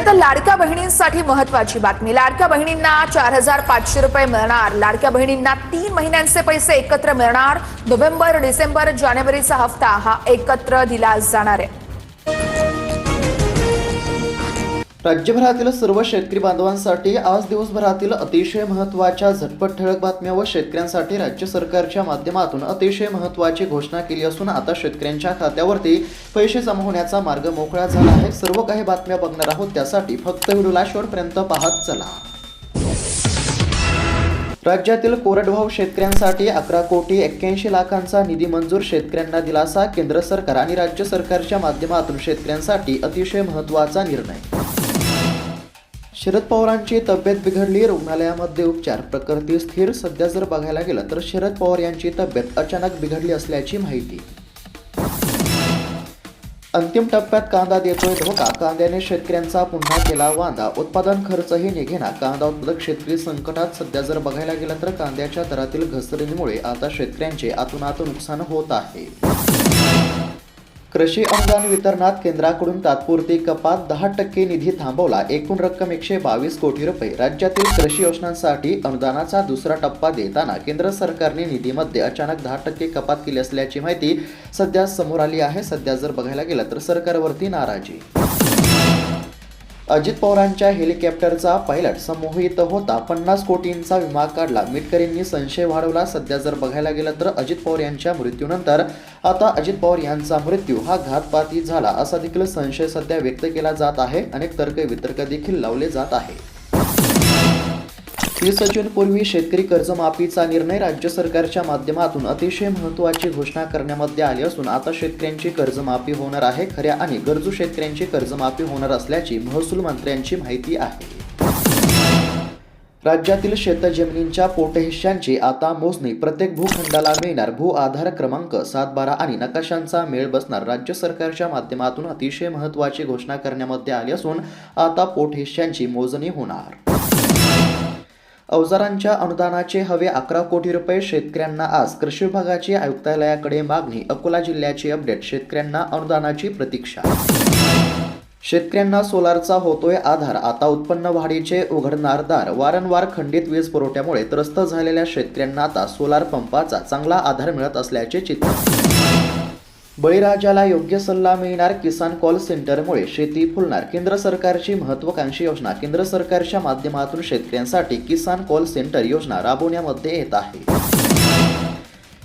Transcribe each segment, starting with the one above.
त्यानंतर लाडक्या बहिणींसाठी महत्त्वाची बातमी. लाडक्या बहिणींना 4,500 रुपये मिळणार. लाडक्या बहिणींना 3 महिन्यांचे पैसे एकत्र मिळणार. नोव्हेंबर, डिसेंबर, जानेवारीचा हप्ता हा एकत्र दिला जाणार आहे. राज्यभरातील सर्व शेतकरी बांधवांसाठी आज दिवसभरातील अतिशय महत्त्वाच्या झटपट ठळक बातम्या व शेतकऱ्यांसाठी राज्य सरकारच्या माध्यमातून अतिशय महत्त्वाची घोषणा केली असून आता शेतकऱ्यांच्या खात्यावरती पैसे जमा होण्याचा मार्ग मोकळा झाला आहे. सर्व काही बातम्या बघणार आहोत, त्यासाठी फक्त व्हिडिओला शेवटपर्यंत पाहत चला. राज्यातील कोरडवाहू शेतकऱ्यांसाठी 11 कोटी 81 लाखांचा निधी मंजूर. शेतकऱ्यांना दिलासा. केंद्र सरकार आणि राज्य सरकारच्या माध्यमातून शेतकऱ्यांसाठी अतिशय महत्त्वाचा निर्णय. शरद पवारांची तब्येत बिघडली. रुग्णालयामध्ये उपचार. प्रकृती स्थिर. सध्या जर बघायला गेलं तर शरद पवार यांची तब्येत अचानक बिघडली असल्याची माहिती. अंतिम टप्प्यात कांदा देतोय धोका. कांद्याने शेतकऱ्यांचा पुन्हा केला वांदा. उत्पादन खर्चही निघेना. कांदा उत्पादक शेतकरी संकटात. सध्या जर बघायला गेलं तर कांद्याच्या दरातील घसरणीमुळे आता शेतकऱ्यांचे आतूनात नुकसान होत आहे. कृषी अनुदान वितरणात केंद्राकडून तात्पुरती कपात. 10% निधी थांबवला. एकूण रक्कम 122 कोटी रुपये. राज्यातील कृषी योजनांसाठी अनुदानाचा दुसरा टप्पा देताना केंद्र सरकारने निधीमध्ये अचानक 10% कपात केली असल्याची माहिती सध्या समोर आली आहे. सध्या जर बघायला गेलं तर सरकारवरती नाराजी. अजित पवारांच्या हेलिकॉप्टरचा पायलट संमोहित होता. 50 कोटींचा विमा काढला. मिटकरींनी संशय वाढवला. सध्या जर बघायला गेलं तर अजित पवार यांच्या मृत्यूनंतर आता अजित पवार यांचा मृत्यू हा घातपाती झाला असा देखील संशय सध्या व्यक्त केला जात आहे. अनेक तर्क वितर्क देखील लावले जात आहे. 30 जूनपूर्वी शेतकरी कर्जमाफीचा निर्णय. राज्य सरकारच्या माध्यमातून अतिशय महत्त्वाची घोषणा करण्यामध्ये आली असून आता शेतकऱ्यांची कर्जमाफी होणार आहे. खऱ्या आणि गरजू शेतकऱ्यांची कर्जमाफी होणार असल्याची महसूल मंत्र्यांची माहिती आहे. राज्यातील शेतजमिनींच्या पोटहिश्यांची आता मोजणी. प्रत्येक भूखंडाला मिळणार भू आधार क्रमांक 7, 12 आणि नकाशांचा मेळ बसणार. राज्य सरकारच्या माध्यमातून अतिशय महत्त्वाची घोषणा करण्यामध्ये आली असून आता पोटहिश्यांची मोजणी होणार. अवजारांच्या अनुदानाचे हवे 11 कोटी रुपये. शेतकऱ्यांना आज कृषी विभागाची आयुक्तालयाकडे मागणी. अकोला जिल्ह्याची अपडेट. शेतकऱ्यांना अनुदानाची प्रतीक्षा. शेतकऱ्यांना सोलारचा होतोय आधार. आता उत्पन्न वाढीचे उघडणार दार. वारंवार खंडित वीज पुरवठ्यामुळे त्रस्त झालेल्या शेतकऱ्यांना आता सोलार पंपाचा चांगला आधार मिळत असल्याचे चित्र. बळीराजाला योग्य सल्ला मिळणार. किसान कॉल सेंटरमुळे शेती फुलणार. केंद्र सरकारची महत्त्वाकांक्षी योजना. केंद्र सरकारच्या माध्यमातून शेतकऱ्यांसाठी किसान कॉल सेंटर योजना राबवण्यामध्ये येत आहे.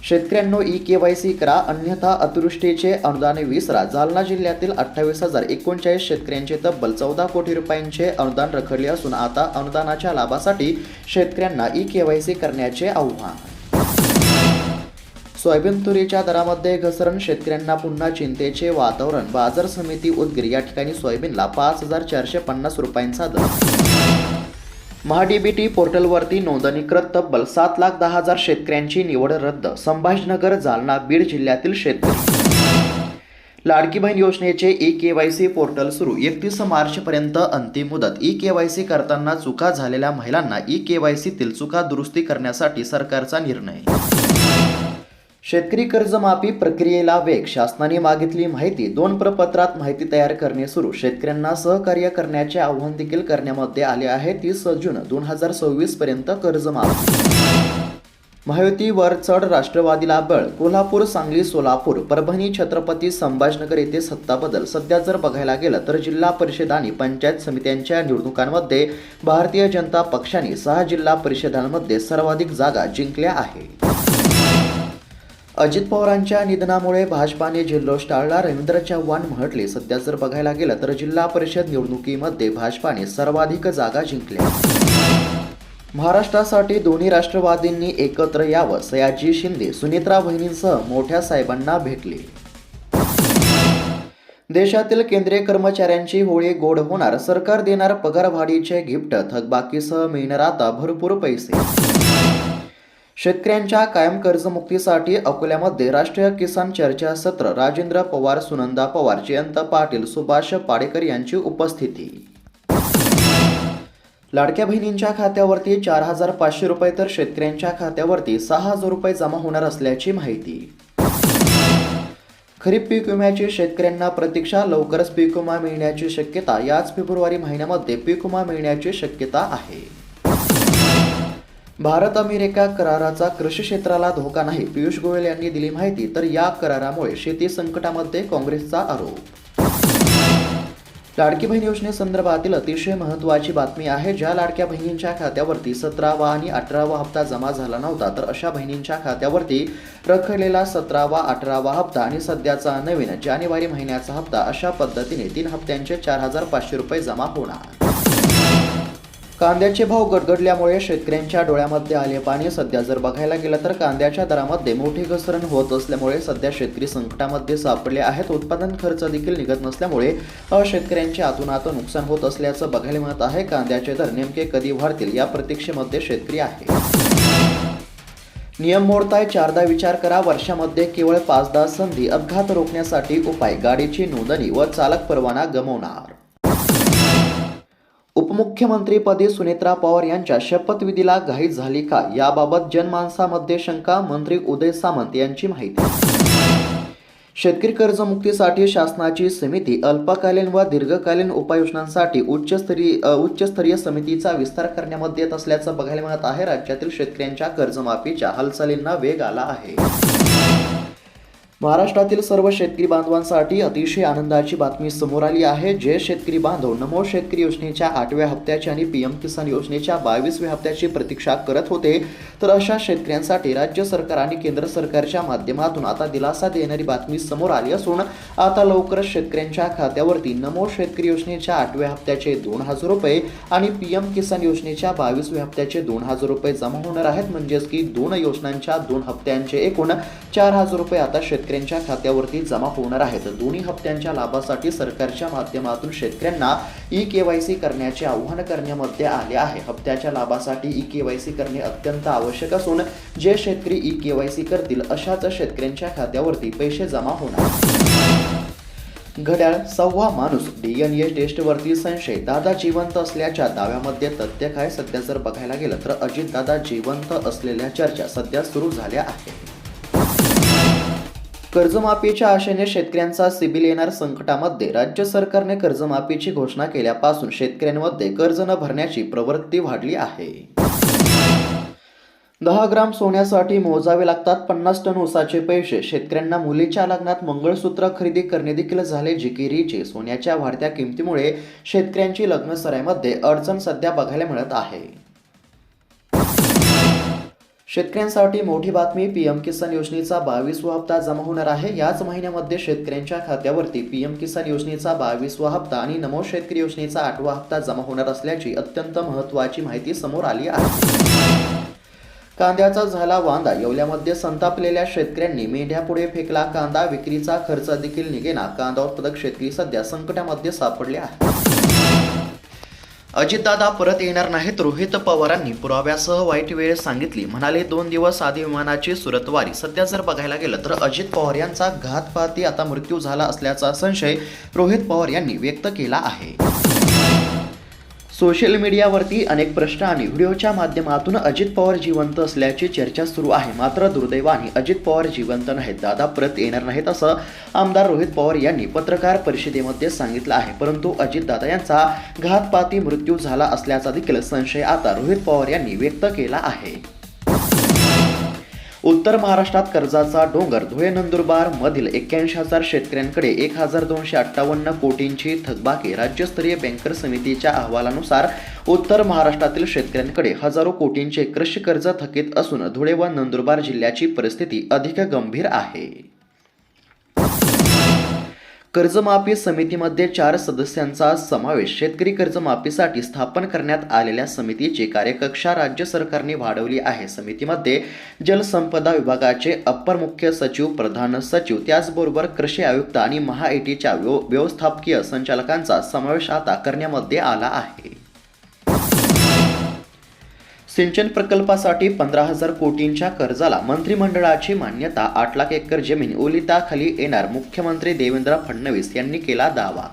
शेतकऱ्यांनो ई-KYC करा, अन्यथा अतिवृष्टीचे अनुदान विसरा. जालना जिल्ह्यातील 28,039 शेतकऱ्यांचे तब्बल 14 कोटी रुपयांचे अनुदान रखडले असून आता अनुदानाच्या लाभासाठी शेतकऱ्यांना ई-KYC करण्याचे आव्हान. सोयाबीन तुरीच्या दरामध्ये घसरण. शेतकऱ्यांना पुन्हा चिंतेचे वातावरण. बाजार समिती उदगीर या ठिकाणी सोयाबीनला 5,450 रुपयांचा दर. महाडीबीटी पोर्टलवरती नोंदणीकृत तब्बल 7,10,000 शेतकऱ्यांची निवड रद्द. संभाजीनगर, जालना, बीड जिल्ह्यातील शेतकरी. लाडकी बहीण योजनेचे ई-KYC पोर्टल सुरू. 31 मार्चपर्यंत अंतिम मुदत. ई-KYC करताना चुका झालेल्या महिलांना ई-KYCतील चुका दुरुस्ती करण्यासाठी सरकारचा निर्णय. शेतकरी कर्जमाफी प्रक्रियेला वेग. शासनाने मागितली माहिती. 2 प्रपत्रात माहिती तयार करणे सुरू. शेतकऱ्यांना सहकार्य करण्याचे आवाहन देखील करण्यामध्ये आले आहे. 30 जून 2026 पर्यंत कर्जमाफी. महायुतीवर चढ. राष्ट्रवादीला बळ. कोल्हापूर, सांगली, सोलापूर, परभणी, छत्रपती संभाजीनगर येथे सत्ता बदल. सध्या जर बघायला गेलं तर जिल्हा परिषद आणि पंचायत समित्यांच्या निवडणुकांमध्ये भारतीय जनता पक्षाने 6 जिल्हा परिषदांमध्ये सर्वाधिक जागा जिंकल्या आहेत. अजित पवारांच्या निधनामुळे भाजपाने जल्लोष टाळला. रवींद्र चव्हाण म्हटले. सध्या जर बघायला गेलं तर जिल्हा परिषद निवडणुकीमध्ये भाजपाने सर्वाधिक जागा जिंकल्या. महाराष्ट्रासाठी दोन्ही राष्ट्रवादींनी एकत्र यावं. सयाजी शिंदे सुनेत्रा बहिणींसह मोठ्या साहेबांना भेटले. देशातील केंद्रीय कर्मचाऱ्यांची होळी गोड होणार. सरकार देणार पगारवाढीचे गिफ्ट. थकबाकीसह मिळणार आता भरपूर पैसे. शेतकऱ्यांच्या कायम कर्जमुक्तीसाठी अकोल्यामध्ये राष्ट्रीय किसान चर्चा सत्र. राजेंद्र पवार, सुनंदा पवार, जयंत पाटील, सुभाष पाडेकर यांची उपस्थिती. लाडक्या बहिणींच्या खात्यावरती 4,500 रुपये तर शेतकऱ्यांच्या खात्यावरती 6,000 रुपये जमा होणार असल्याची माहिती. खरीप पीक विम्याची शेतकऱ्यांना प्रतीक्षा, लवकरच पीक विमा मिळण्याची शक्यता. याच फेब्रुवारी महिन्यामध्ये पीक विमा मिळण्याची शक्यता आहे. भारत अमेरिका कराराचा कृषी क्षेत्राला धोका नाही, पियुष गोयल यांनी दिली माहिती. तर या करारामुळे शेती संकटामध्ये काँग्रेसचा आरोप. लाडकी बहीण योजनेसंदर्भातील अतिशय महत्त्वाची बातमी आहे. ज्या लाडक्या बहिणींच्या खात्यावरती 17वा आणि 18वा हप्ता जमा झाला नव्हता, तर अशा बहिणींच्या खात्यावरती रखडलेला 17वा, 18वा हप्ता आणि सध्याचा नवीन जानेवारी महिन्याचा हप्ता अशा पद्धतीने 3 हप्त्यांचे 4,500 रुपये जमा होणार. कांद्याचे भाव गडगडल्यामुळे शेतकऱ्यांच्या डोळ्यामध्ये आले पाणी. सध्या जर बघायला गेलं तर कांद्याच्या दरामध्ये मोठी घसरण होत असल्यामुळे सध्या शेतकरी संकटामध्ये सापडले आहेत. उत्पादन खर्च देखील निघत नसल्यामुळे शेतकऱ्यांचे आतूनात नुकसान होत असल्याचं बघायला मिळत आहे. कांद्याचे दर नेमके कधी वाढतील या प्रतीक्षेमध्ये शेतकरी आहे. नियम मोडताय, 4दा विचार करा. वर्षामध्ये केवळ 5दा संधी. अपघात रोखण्यासाठी उपाय. गाडीची नोंदणी व चालक परवाना गमावणार. उपमुख्यमंत्रीपदी सुनेत्रा पवार यांच्या शपथविधीला घाई झाली का, याबाबत जनमानसामध्ये शंका. मंत्री उदय सामंत यांची माहिती. शेतकरी कर्जमुक्तीसाठी शासनाची समिती. अल्पकालीन व दीर्घकालीन उपाययोजनांसाठी उच्चस्तरीय समितीचा विस्तार करण्यामध्ये येत असल्याचं बघायला मिळत आहे. राज्यातील शेतकऱ्यांच्या कर्जमाफीच्या हालचालींना वेग आला आहे. महाराष्ट्रातील सर्व शेतकरी बांधवांसाठी अतिशय आनंदाची बातमी समोर आली आहे. जे शेतकरी बांधव नमो शेतकरी योजनेच्या 8व्या हप्त्याची आणि पीएम किसान योजनेच्या 22व्या हप्त्याची प्रतीक्षा करत होते, तर अशा शेतकऱ्यांसाठी राज्य सरकार आणि केंद्र सरकारच्या माध्यमातून आता दिलासा देणारी बातमी समोर आली असून आता लवकरच शेतकऱ्यांच्या खात्यावरती नमो शेतकरी योजनेच्या 8व्या हप्त्याचे 2,000 रुपये आणि पीएम किसान योजनेच्या 22व्या हप्त्याचे 2,000 रुपये जमा होणार आहेत. म्हणजेच की 2 योजनांच्या 2 हप्त्यांचे एकूण 4,000 रुपये आता शेतकऱ्यांच्या खात्यावरती जमा होणार आहेत. दोन्ही हप्त्यांच्या लाभासाठी सरकारच्या माध्यमातून शेतकऱ्यांना ई-केवायसी करण्याचे आवाहन करण्यामध्ये आले आहे. हप्त्याच्या लाभासाठी ई-केवायसी करणे अत्यंत आवश्यक असून जे शेतकरी ई-केवायसी करतील अशाच शेतकऱ्यांच्या खात्यावरती पैसे जमा होणार. घड्याळ सव्वा माणूस. DNA टेस्टवरती संशय. दादा जिवंत असल्याच्या दाव्यामध्ये तथ्य काय. सध्या जर बघायला गेलं तर अजित दादा जिवंत असलेल्या चर्चा सध्या सुरू झाल्या आहेत. कर्जमाफीच्या आशेने शेतकऱ्यांचा सिबिल येणार संकटामध्ये. राज्य सरकारने कर्जमाफीची घोषणा केल्यापासून शेतकऱ्यांमध्ये कर्ज न भरण्याची प्रवृत्ती वाढली आहे. 10 ग्राम सोन्यासाठी मोजावे लागतात 50 टन ऊसाचे पैसे. शेतकऱ्यांना मुलीच्या लग्नात मंगळसूत्र खरेदी करणे देखील झाले जिकिरीचे. सोन्याच्या वाढत्या किमतीमुळे शेतकऱ्यांची लग्न सराईमध्ये अडचण सध्या बघायला मिळत आहे. शेतकऱ्यांसाठी मोठी बातमी. पीएम किसान योजनेचा 22वा हप्ता जमा होणार आहे. याच महिन्यामध्ये शेतकऱ्यांच्या खात्यावरती पीएम किसान योजनेचा 22वा हप्ता आणि नमो शेतकरी योजनेचा 8वा हप्ता जमा होणार असल्याची अत्यंत महत्त्वाची माहिती समोर आली आहे. कांद्याचा झाला वांदा. येवल्यामध्ये संतापलेल्या शेतकऱ्यांनी मेंढ्यापुढे फेकला कांदा. विक्रीचा खर्च देखील निघेना. कांदा उत्पादक शेतकरी सध्या संकटामध्ये सापडले आहेत. अजितदादा परत येणार नाहीत. रोहित पवारांनी पुराव्यासह वाईट वेळ सांगितली. म्हणाले 2 दिवस आधी विमानाची सुरतवारी. सध्या जर बघायला गेलं तर अजित पवार यांचा घातपाती आता मृत्यू झाला असल्याचा संशय रोहित पवार यांनी व्यक्त केला आहे. सोशल मीडियावरती अनेक प्रश्न आणि व्हिडिओच्या माध्यमातून अजित पवार जिवंत असल्याची चर्चा सुरू आहे. मात्र दुर्दैवाने अजित पवार जिवंत नाहीत. दादा परत येणार नाहीत असं आमदार रोहित पवार यांनी पत्रकार परिषदेमध्ये सांगितलं आहे. परंतु अजितदादा यांचा घातपाती मृत्यू झाला असल्याचा देखील संशय आता रोहित पवार यांनी व्यक्त केला आहे. उत्तर महाराष्ट्रात कर्जाचा डोंगर. धुळे नंदुरबार मधील 81,000 शेतकऱ्यांकडे 1,258 कोटींची थकबाकी. राज्यस्तरीय बँकर समितीच्या अहवालानुसार उत्तर महाराष्ट्रातील शेतकऱ्यांकडे हजारो कोटींचे कृषी कर्ज थकीत असून धुळे व नंदुरबार जिल्ह्याची परिस्थिती अधिक गंभीर आहे. कर्जमाफी समितीमध्ये 4 सदस्यांचा समावेश. शेतकरी कर्जमाफीसाठी स्थापन करण्यात आलेल्या समितीची कार्यकक्षा राज्य सरकारने वाढवली आहे. समितीमध्ये जलसंपदा विभागाचे अप्पर मुख्य सचिव, प्रधान सचिव, त्याचबरोबर कृषी आयुक्त आणि महाएटीच्या व्यवस्थापकीय संचालकांचा समावेश आता करण्यामध्ये आला आहे. सिंचन प्रकल्पासाठी 15,000 कोटींच्या कर्जाला मंत्रिमंडळाची मान्यता. 8 लाख एकर जमीन ओलिताखाली येणार. मुख्यमंत्री देवेंद्र फडणवीस यांनी केला दावा.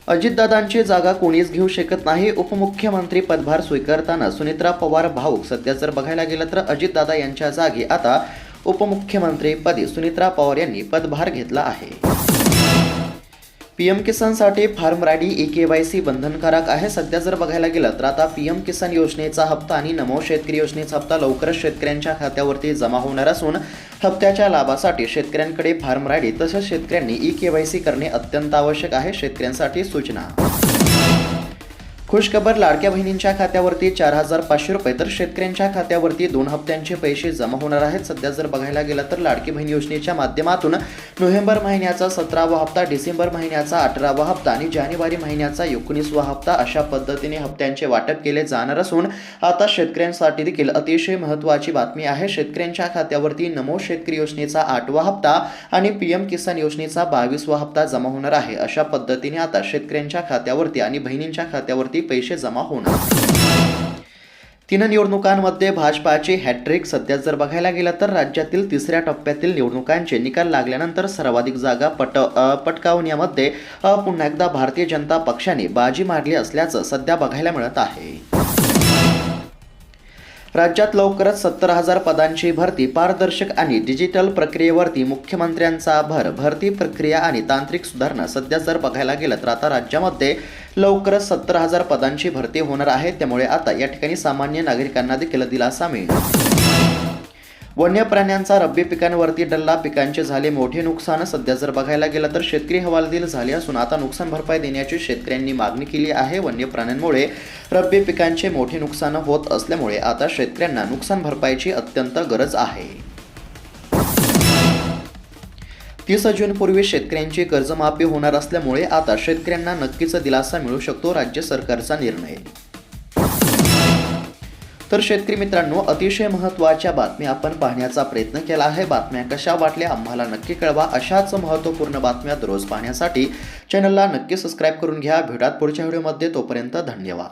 अजितदादांची जागा कोणीच घेऊ शकत नाही. उपमुख्यमंत्री पदभार स्वीकारताना सुनेत्रा पवार भाऊक. सध्या जर बघायला गेलं तर अजितदादा यांच्या जागी आता उपमुख्यमंत्रीपदी सुनीत्रा पवार यांनी पदभार घेतला आहे. पीएम किसानसाठी फार्म राडी ई-केवायसी बंधनकारक आहे. सध्या जर बघायला गेलं तर आता पीएम किसान योजनेचा हप्ता आणि नमो शेतकरी योजनेचा हप्ता लवकरच शेतकऱ्यांच्या खात्यावरती जमा होणार असून हप्त्याच्या लाभासाठी शेतकऱ्यांकडे फार्म राडी तसेच शेतकऱ्यांनी ई-केवायसी करणे अत्यंत आवश्यक आहे. शेतकऱ्यांसाठी सूचना. खुशखबर, लाडक्या बहिणींच्या खात्यावरती 4,500 रुपये तर शेतकऱ्यांच्या खात्यावरती 2 हप्त्यांचे पैसे जमा होणार आहेत. सध्या जर बघायला गेलं तर लाडकी बहीण योजनेच्या माध्यमातून नोव्हेंबर महिन्याचा 17वा हप्ता, डिसेंबर महिन्याचा 18वा हप्ता आणि जानेवारी महिन्याचा 19वा हप्ता अशा पद्धतीने हप्त्यांचे वाटप केले जाणार असून आता शेतकऱ्यांसाठी देखील अतिशय महत्त्वाची बातमी आहे. शेतकऱ्यांच्या खात्यावरती नमो शेतकरी योजनेचा 8वा हप्ता आणि पीएम किसान योजनेचा 22वा हप्ता जमा होणार आहे. अशा पद्धतीने आता शेतकऱ्यांच्या खात्यावरती आणि बहिणींच्या खात्यावरती पैसे जमा होणार. 3 निवडणुकांमध्ये भाजपाची हॅट्रिक. सध्या जर बघायला गेलं तर राज्यातील 3ऱ्या टप्प्यातील निवडणुकांचे निकाल लागल्यानंतर सर्वाधिक जागा पटकावण्यामध्ये पुन्हा एकदा भारतीय जनता पक्षाने बाजी मारली असल्याचं सध्या बघायला मिळत आहे. राज्यात लवकरच 70,000 पदांची भरती. पारदर्शक आणि डिजिटल प्रक्रियेवरती मुख्यमंत्र्यांचा भर. भरती प्रक्रिया आणि तांत्रिक सुधारणा. सध्या जर बघायला गेलं तर आता राज्यामध्ये लवकरच 70,000 पदांची भरती होणार आहे. त्यामुळे आता या ठिकाणी सामान्य नागरिकांना देखील दिलासा मिळेल. वन्य प्राण्यांचा रब्बी पिकांवरती डल्ला. पिकांचे झाले मोठे नुकसान. सध्या जर बघायला गेलं तर शेतकरी हवालदिल झाले असून आता नुकसान भरपाई देण्याची शेतकऱ्यांनी मागणी केली आहे. वन्य प्राण्यांमुळे रब्बी पिकांचे मोठे नुकसान होत असल्यामुळे आता शेतकऱ्यांना नुकसान भरपाईची अत्यंत गरज आहे. 30 जूनपूर्वी शेतकऱ्यांची कर्जमाफी होणार असल्यामुळे आता शेतकऱ्यांना नक्कीच दिलासा मिळू शकतो. राज्य सरकारचा निर्णय. तर शेतकरी मित्रांनो, अतिशय महत्त्वाच्या बातम्या आपण पाहण्याचा प्रयत्न केला आहे. बातम्या कशा वाटल्या आम्हाला नक्की कळवा. अशाच महत्त्वपूर्ण बातम्या दररोज पाहण्यासाठी चॅनलला नक्की सबस्क्राईब करून घ्या. भेटूयात पुढच्या व्हिडिओमध्ये. तोपर्यंत धन्यवाद.